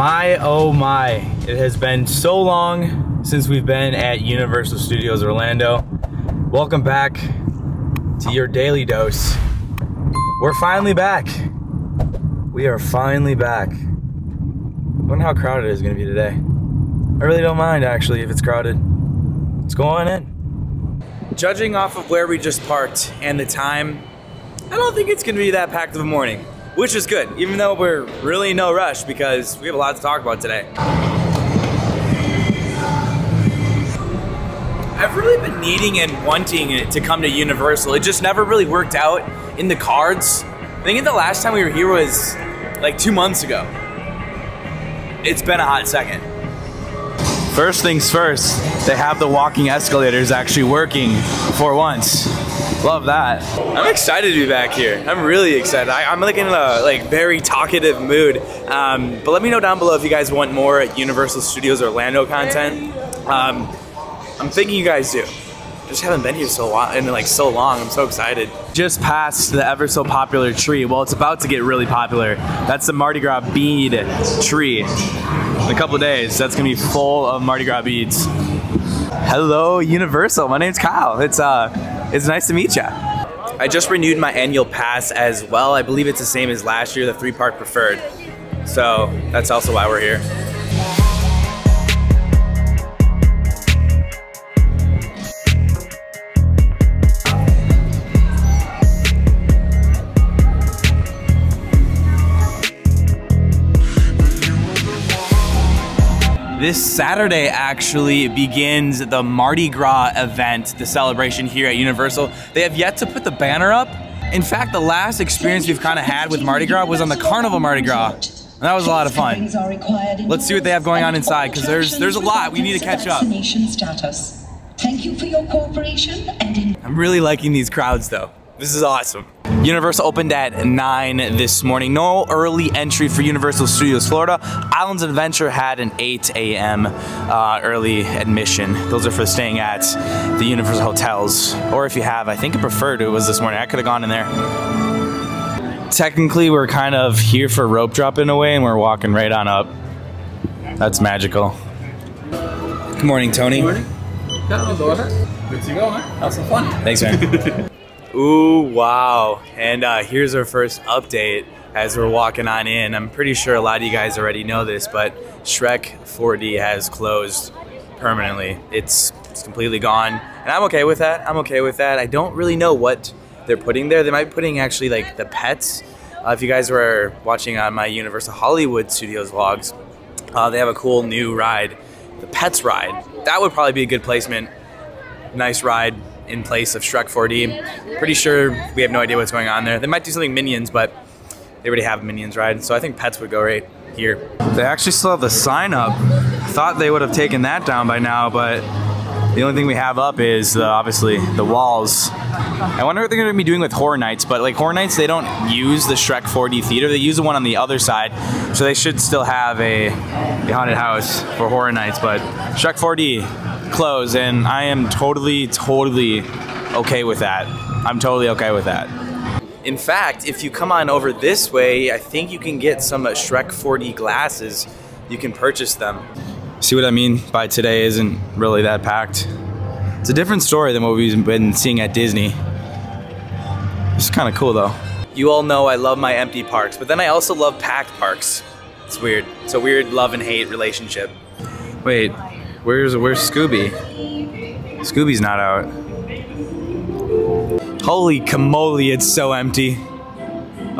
My, oh my, it has been so long since we've been at Universal Studios Orlando. Welcome back to your daily dose. We're finally back. We are finally back. I wonder how crowded it's gonna be today. I really don't mind actually if it's crowded. Let's go on in. Judging off of where we just parked and the time, I don't think it's gonna be that packed of a morning. Which is good, even though we're really in no rush because we have a lot to talk about today. I've really been needing and wanting it to come to Universal. It just never really worked out in the cards. I think the last time we were here was like 2 months ago. It's been a hot second. First things first, they have the walking escalators actually working for once. Love that. I'm excited to be back here. I'm really excited. I'm like in a very talkative mood. But let me know down below if you guys want more Universal Studios Orlando content. I'm thinking you guys do. Just haven't been here so long. I'm so excited. Just past the ever so popular tree. Well, it's about to get really popular. That's the Mardi Gras bead tree. In a couple of days, that's gonna be full of Mardi Gras beads. Hello, Universal. My name's Kyle. It's nice to meet ya. I just renewed my annual pass as well. I believe it's the same as last year, the 3-park preferred. So that's also why we're here. This Saturday actually begins the Mardi Gras event, the celebration here at Universal. They have yet to put the banner up. In fact, the last experience we've kind of had with Mardi Gras was on the Carnival Mardi Gras. And that was a lot of fun. Let's see what they have going on inside, because there's a lot. We need to catch up. Thank you for your cooperation and I'm really liking these crowds though. This is awesome. Universal opened at 9 this morning. No early entry for Universal Studios Florida. Islands Adventure had an 8 a.m. Early admission. Those are for staying at the Universal hotels. Or if you have, I think I preferred it was this morning. I could have gone in there. Technically, we're kind of here for rope drop in a way, and we're walking right on up. That's magical. Good morning, Tony. Good morning. Good to go, man. Have some fun. Thanks, man. Ooh, wow. And here's our first update as we're walking on in. I'm pretty sure a lot of you guys already know this, but Shrek 4D has closed permanently. It's completely gone. And I'm okay with that. I'm okay with that. I don't really know what they're putting there. They might be putting actually like the pets. If you guys were watching on my Universal Hollywood Studios vlogs, they have a cool new ride, the Pets ride. That would probably be a good placement. Nice ride in place of Shrek 4D. Pretty sure we have no idea what's going on there. They might do something Minions, but they already have a Minions ride, so I think Pets would go right here. They actually still have the sign up. Thought they would have taken that down by now, but the only thing we have up is obviously the walls. I wonder what they're gonna be doing with Horror Nights, but like Horror Nights, they don't use the Shrek 4D theater. They use the one on the other side, so they should still have a haunted house for Horror Nights, but Shrek 4D closed, and I am totally okay with that. I'm totally okay with that. In fact, if you come on over this way, I think you can get some Shrek 4D glasses. You can purchase them. See what I mean by today isn't really that packed? It's a different story than what we've been seeing at Disney. It's kind of cool though. You all know I love my empty parks, but then I also love packed parks. It's weird. It's a weird love and hate relationship. Wait. Where's Scooby? Scooby's not out. Holy camoli, it's so empty.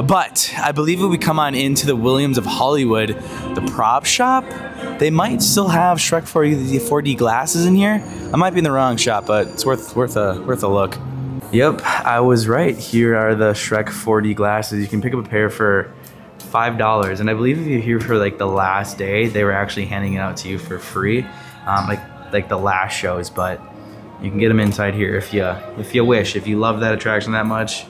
But I believe if we come on into the Williams of Hollywood, the prop shop, they might still have Shrek 4D glasses in here. I might be in the wrong shop, but it's worth a look. Yep, I was right. Here are the Shrek 4D glasses. You can pick up a pair for $5, and I believe if you're here for like the last day, they were actually handing it out to you for free. Like the last shows, but you can get them inside here if you wish. If you love that attraction that much,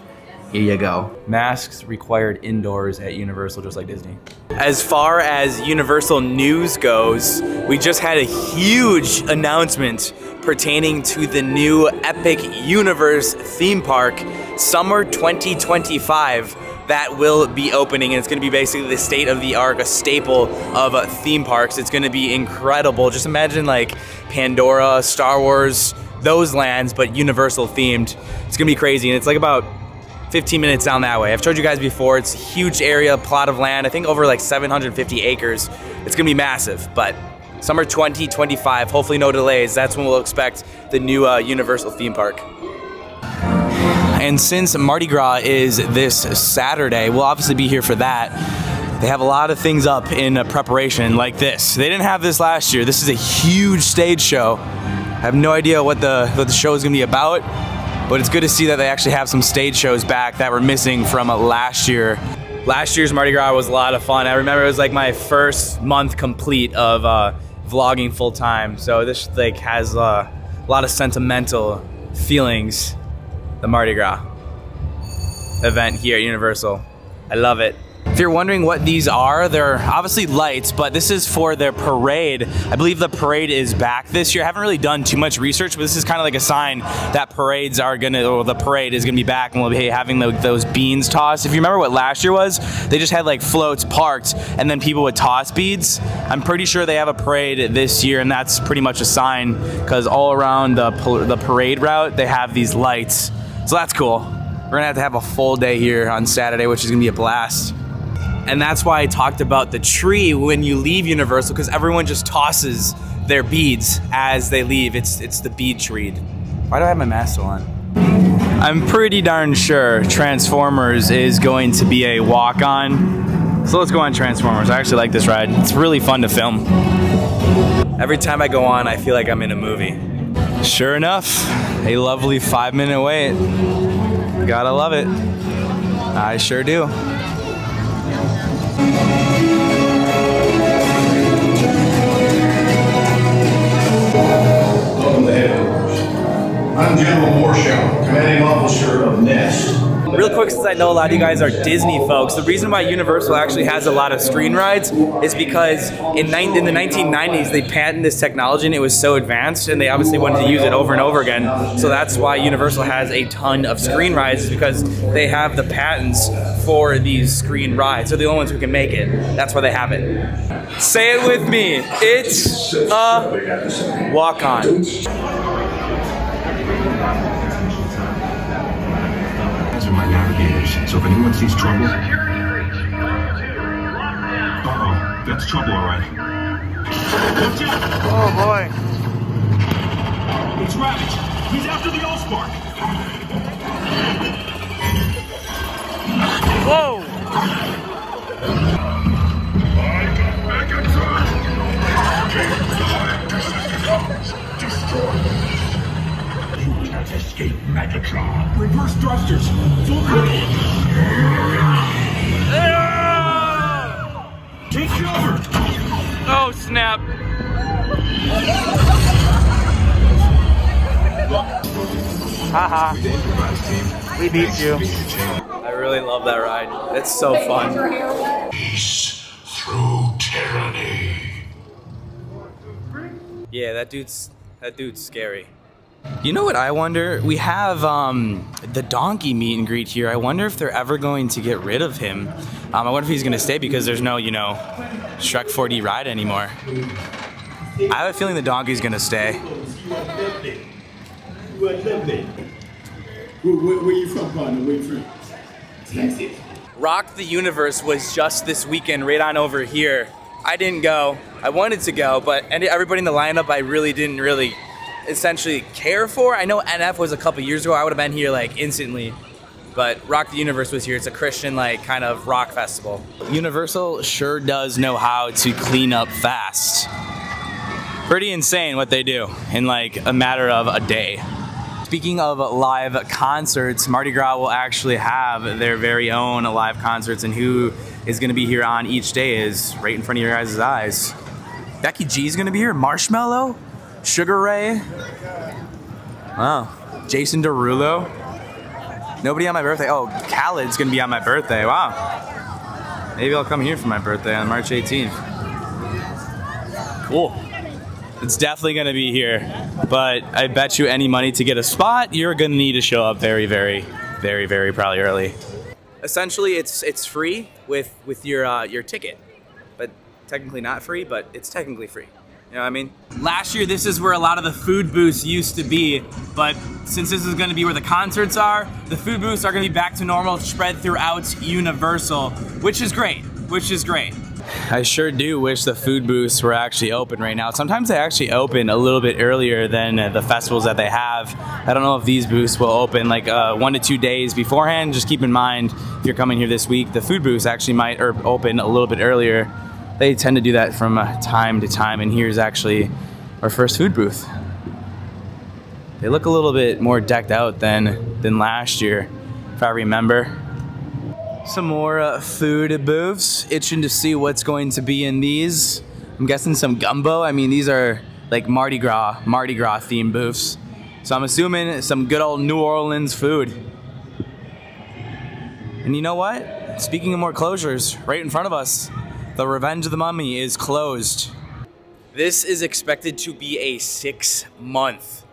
here you go. Masks required indoors at Universal, just like Disney. As far as Universal news goes, we just had a huge announcement pertaining to the new Epic Universe theme park, Summer 2025, that will be opening, and it's going to be basically the state-of-the-art, a staple of theme parks. It's going to be incredible. Just imagine like Pandora, Star Wars, those lands, but Universal themed. It's going to be crazy, and it's like about 15 minutes down that way. I've showed you guys before. It's a huge area, plot of land. I think over like 750 acres. It's going to be massive, but summer 2025, hopefully no delays. That's when we'll expect the new Universal theme park. And since Mardi Gras is this Saturday, we'll obviously be here for that. They have a lot of things up in preparation like this. They didn't have this last year. This is a huge stage show. I have no idea what the show is gonna be about, but it's good to see that they actually have some stage shows back that were missing from last year. Last year's Mardi Gras was a lot of fun. I remember it was like my first month complete of vlogging full time. So this like has a lot of sentimental feelings. The Mardi Gras event here at Universal. I love it. If you're wondering what these are, they're obviously lights, but this is for their parade. I believe the parade is back this year. I haven't really done too much research, but this is kind of like a sign that parades are gonna, or the parade is gonna be back, and we'll be having those beans tossed. If you remember what last year was, they just had like floats parked, and then people would toss beads. I'm pretty sure they have a parade this year, and that's pretty much a sign, because all around the parade route, they have these lights. So that's cool. We're gonna have a full day here on Saturday, which is gonna be a blast. And that's why I talked about the tree when you leave Universal, because everyone just tosses their beads as they leave. It's the bead tree. Why do I have my mask still on? I'm pretty darn sure Transformers is going to be a walk-on. So let's go on Transformers. I actually like this ride. It's really fun to film. Every time I go on, I feel like I'm in a movie. Sure enough, a lovely 5-minute wait. Gotta love it. I sure do. Welcome to headquarters. I'm General Morshower, commanding officer of Nest. Real quick, since I know a lot of you guys are Disney folks, the reason why Universal actually has a lot of screen rides is because in the 1990s they patented this technology and it was so advanced, and they obviously wanted to use it over and over again. So that's why Universal has a ton of screen rides, is because they have the patents for these screen rides. They're the only ones who can make it. That's why they have it. Say it with me. It's a walk-on. My navigators, so if anyone sees trouble... Uh-oh, that's trouble, all right. Watch out! Oh, boy. It's Ravage. He's after the Allspark. Whoa! I got Megatron! Destroy. You can't escape Megatron. Reverse thrusters. Full throttle. Take cover. Oh, snap. Haha. We beat you. I really love that ride. It's so fun. Peace through tyranny. Yeah, that dude's scary. You know what I wonder? We have the donkey meet and greet here. I wonder if they're ever going to get rid of him. I wonder if he's going to stay because there's no, you know, Shrek 4D ride anymore. I have a feeling the donkey's going to stay. Where you from, Gardner? Where you from? Texas. Rock the Universe was just this weekend right on over here. I didn't go. I wanted to go, but everybody in the lineup I really didn't essentially care for. I know NF was a couple years ago. I would have been here like instantly, but Rock the Universe was here. It's a Christian like kind of rock festival. Universal sure does know how to clean up fast. Pretty insane what they do in like a matter of a day. Speaking of live concerts, Mardi Gras will actually have their very own live concerts, and who is going to be here on each day is right in front of your guys' eyes. Becky G's going to be here. Marshmello. Sugar Ray. Wow. Jason Derulo. Nobody on my birthday. Oh, Khaled's gonna be on my birthday. Wow. Maybe I'll come here for my birthday on March 18th. Cool. It's definitely gonna be here, but I bet you any money to get a spot, you're gonna need to show up very, very, very, very probably early. Essentially, it's free with your ticket, but technically not free, but it's technically free. You know what I mean? Last year, this is where a lot of the food booths used to be, but since this is gonna be where the concerts are, the food booths are gonna be back to normal, spread throughout Universal, which is great, I sure do wish the food booths were actually open right now. Sometimes they actually open a little bit earlier than the festivals that they have. I don't know if these booths will open like 1 to 2 days beforehand. Just keep in mind, if you're coming here this week, the food booths actually might open a little bit earlier. They tend to do that from time to time, and here's actually our first food booth. They look a little bit more decked out than last year, if I remember. Some more food booths. Itching to see what's going to be in these. I'm guessing some gumbo. I mean, these are like Mardi Gras themed booths. So I'm assuming some good old New Orleans food. And you know what? Speaking of more closures, right in front of us, the Revenge of the Mummy is closed. This is expected to be a 6-month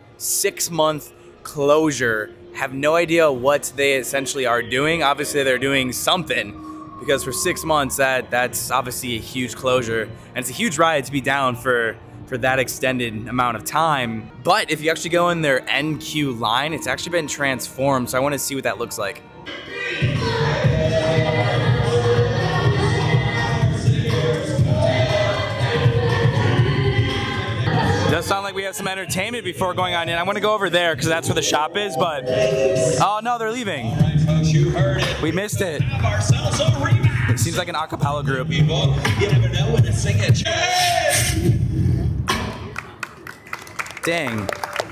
closure. Have no idea what they essentially are doing. Obviously they're doing something, because for 6 months that's obviously a huge closure, and it's a huge ride to be down for that extended amount of time. But if you actually go in their NQ line, it's actually been transformed, so I want to see what that looks like. Does sound like we have some entertainment before going on in. I want to go over there because that's where the shop is, but oh no, they're leaving. We missed it. It seems like an a cappella group. Dang,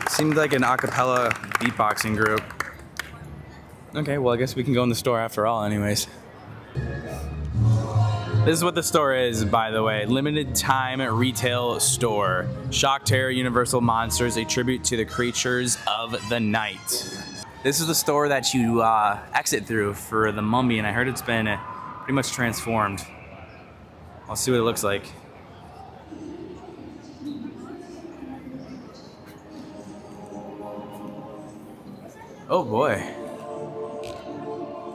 seemed like an a cappella beatboxing group. Okay, well I guess we can go in the store after all anyways. This is what the store is, by the way. Limited time retail store. Shock Terror Universal Monsters, a tribute to the creatures of the night. This is the store that you exit through for the Mummy, and I heard it's been pretty much transformed. I'll see what it looks like. Oh boy.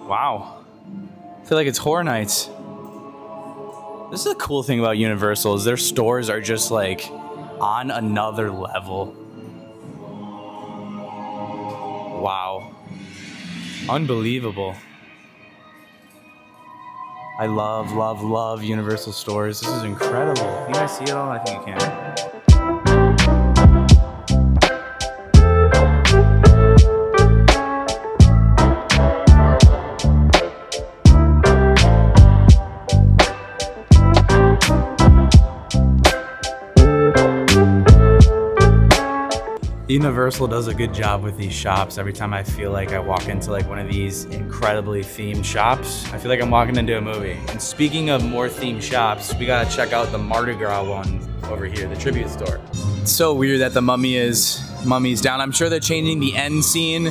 Wow. I feel like it's Horror Nights. This is the cool thing about Universal, is their stores are just like on another level. Wow. Unbelievable. I love Universal stores. This is incredible. Can you guys see it all? I think you can. Universal does a good job with these shops. Every time I feel like I walk into like one of these incredibly themed shops, I feel like I'm walking into a movie. And speaking of more themed shops, we gotta check out the Mardi Gras one over here, the tribute store. It's so weird that the mummy's down. I'm sure they're changing the end scene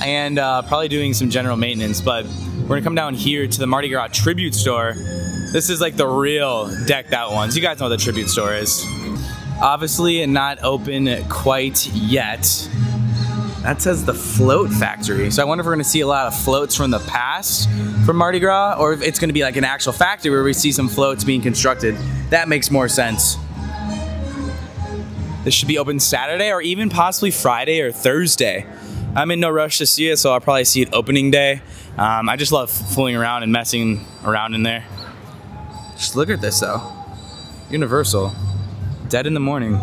and probably doing some general maintenance, but we're gonna come down here to the Mardi Gras tribute store. This is like the real decked out ones. You guys know what the tribute store is. Obviously not open quite yet. That says the Float Factory. So I wonder if we're gonna see a lot of floats from the past from Mardi Gras, or if it's gonna be like an actual factory where we see some floats being constructed. That makes more sense. This should be open Saturday or even possibly Friday or Thursday. I'm in no rush to see it, so I'll probably see it opening day. I just love fooling around and messing around in there. Just look at this though. Universal. Dead in the morning.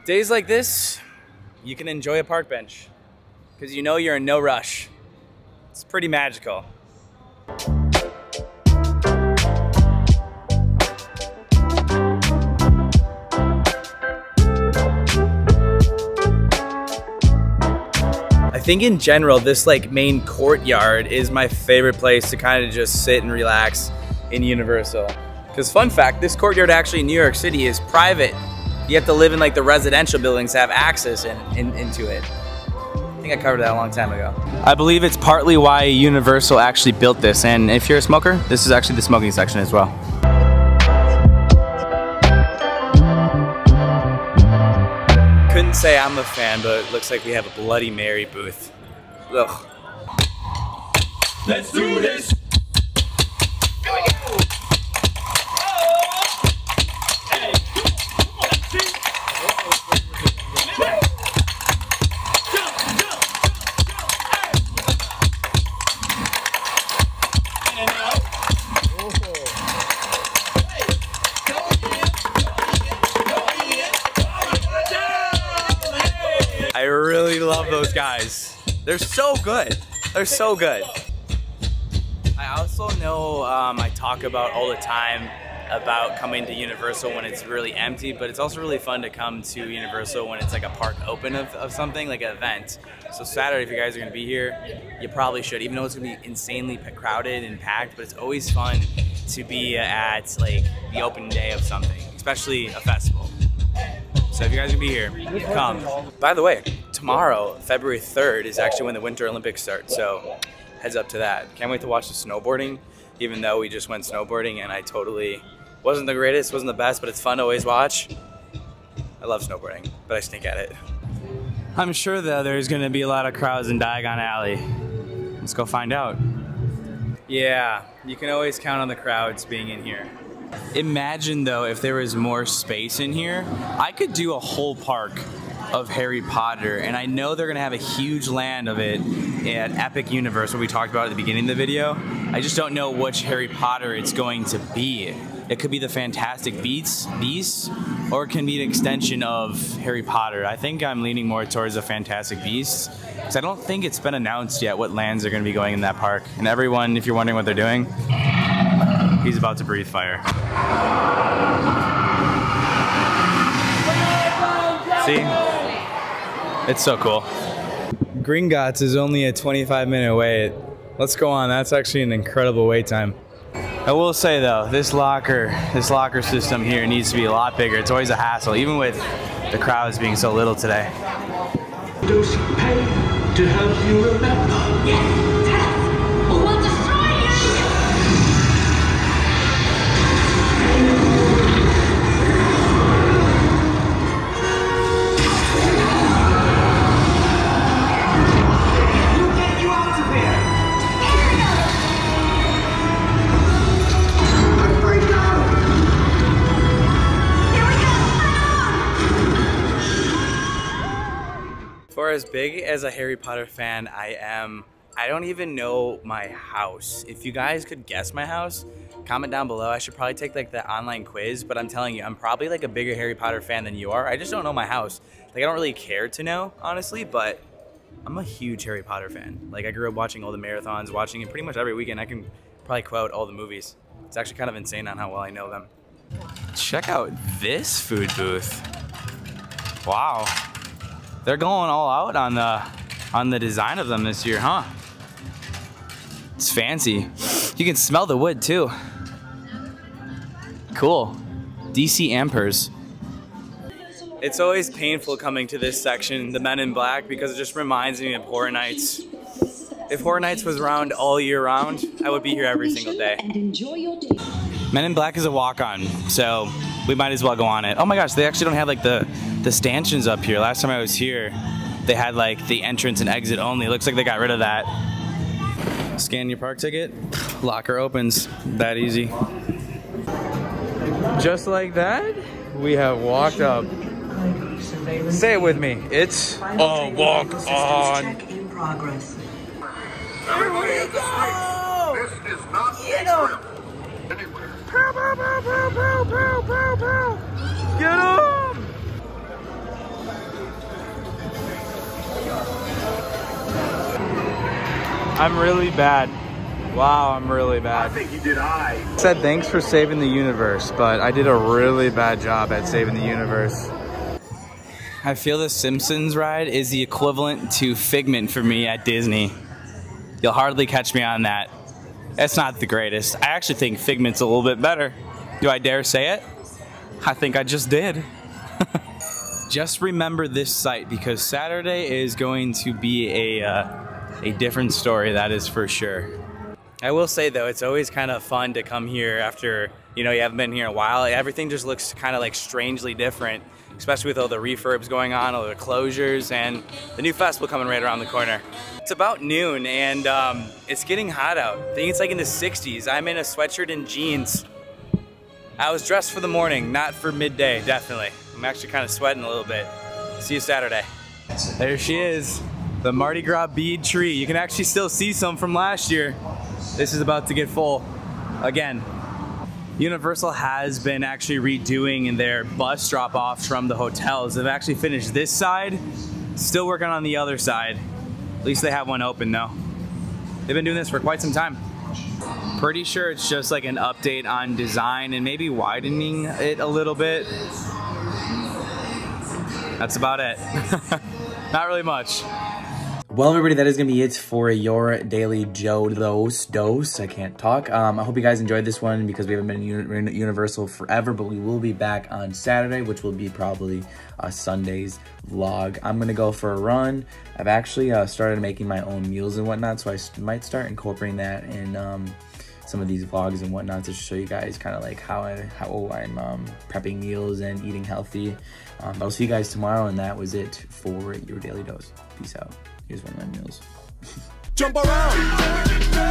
Days like this, you can enjoy a park bench because you know you're in no rush. It's pretty magical. I think in general, this like main courtyard is my favorite place to kind of just sit and relax in Universal. Because fun fact, this courtyard actually in New York City is private. You have to live in like the residential buildings to have access into it. I think I covered that a long time ago. I believe it's partly why Universal actually built this. And if you're a smoker, this is actually the smoking section as well. Couldn't say I'm a fan, but it looks like we have a Bloody Mary booth. Ugh. Let's do this. I really love those guys. They're so good. They're so good. I also know I talk about all the time about coming to Universal when it's really empty, but it's also really fun to come to Universal when it's like a park open of something, like an event. So Saturday, if you guys are gonna be here, you probably should, even though it's gonna be insanely crowded and packed, but it's always fun to be at like the open day of something, especially a festival. So if you guys are gonna be here, come. By the way, tomorrow, February 3rd, is actually when the Winter Olympics start, so heads up to that. Can't wait to watch the snowboarding, even though we just went snowboarding and I totally wasn't the greatest, wasn't the best, but it's fun to always watch. I love snowboarding, but I stink at it. I'm sure though there's gonna be a lot of crowds in Diagon Alley. Let's go find out. Yeah, you can always count on the crowds being in here. Imagine though if there was more space in here, I could do a whole park of Harry Potter, and I know they're gonna have a huge land of it at Epic Universe, what we talked about at the beginning of the video. I just don't know which Harry Potter it's going to be. It could be the Fantastic Beasts, or it can be an extension of Harry Potter. I think I'm leaning more towards the Fantastic Beasts, because I don't think it's been announced yet what lands are gonna be going in that park. And everyone, if you're wondering what they're doing, he's about to breathe fire. See? It's so cool. Gringotts is only a 25-minute wait. Let's go on. That's actually an incredible wait time. I will say though, this locker system here needs to be a lot bigger. It's always a hassle, even with the crowds being so little today. Dose of pain to help you remember. Yes, Tess! We'll destroy you! We'll get you out of here. For as big as a Harry Potter fan I am, I don't even know my house. If you guys could guess my house, comment down below. I should probably take like the online quiz, but I'm telling you, I'm probably like a bigger Harry Potter fan than you are. I just don't know my house. Like I don't really care to know, honestly, but I'm a huge Harry Potter fan. Like I grew up watching all the marathons, watching it pretty much every weekend. I can probably quote all the movies. It's actually kind of insane on how well I know them. Check out this food booth. Wow. They're going all out on the design of them this year, huh? It's fancy. You can smell the wood too. Cool. DC Ampers. It's always painful coming to this section, the Men in Black, because it just reminds me of Horror Nights. If Horror Nights was around all year round, I would be here every single day. Men in Black is a walk-on, so we might as well go on it. Oh my gosh, they actually don't have like the stanchions up here. Last time I was here, they had like the entrance and exit only. Looks like they got rid of that. Scan your park ticket, locker opens. That easy. Just like that, we have walked up. Say it with me. It's a walk on. Check in progress. Here we go! This is not Get him! anywhere. Pow, pow, pow, pow, pow, pow, pow, pow. Get him! I'm really bad. Wow, I'm really bad. I think you did I. Said thanks for saving the universe, but I did a really bad job at saving the universe. I feel the Simpsons ride is the equivalent to Figment for me at Disney. You'll hardly catch me on that. It's not the greatest. I actually think Figment's a little bit better. Do I dare say it? I think I just did. Just remember this site because Saturday is going to be a different story, that is for sure. I will say though, it's always kind of fun to come here after, you know, you haven't been here in a while. Everything just looks kind of like strangely different, especially with all the refurbs going on, all the closures, and the new festival coming right around the corner. It's about noon and it's getting hot out. I think it's like in the 60s. I'm in a sweatshirt and jeans. I was dressed for the morning, not for midday, definitely. I'm actually kind of sweating a little bit. See you Saturday. There she is, the Mardi Gras bead tree. You can actually still see some from last year. This is about to get full again. Universal has been actually redoing their bus drop-offs from the hotels. They've actually finished this side, still working on the other side. At least they have one open though. They've been doing this for quite some time. Pretty sure it's just like an update on design and maybe widening it a little bit. That's about it. Not really much. Well, everybody, that is going to be it for your daily Jrod dose. I can't talk. I hope you guys enjoyed this one because we haven't been in Universal forever, but we will be back on Saturday, which will be probably Sunday's vlog. I'm going to go for a run. I've actually started making my own meals and whatnot, so I might start incorporating that in some of these vlogs and whatnot to show you guys kind of like how I'm prepping meals and eating healthy. I'll see you guys tomorrow, and that was it for your daily dose. Peace out. Here's one of my meals. Jump around.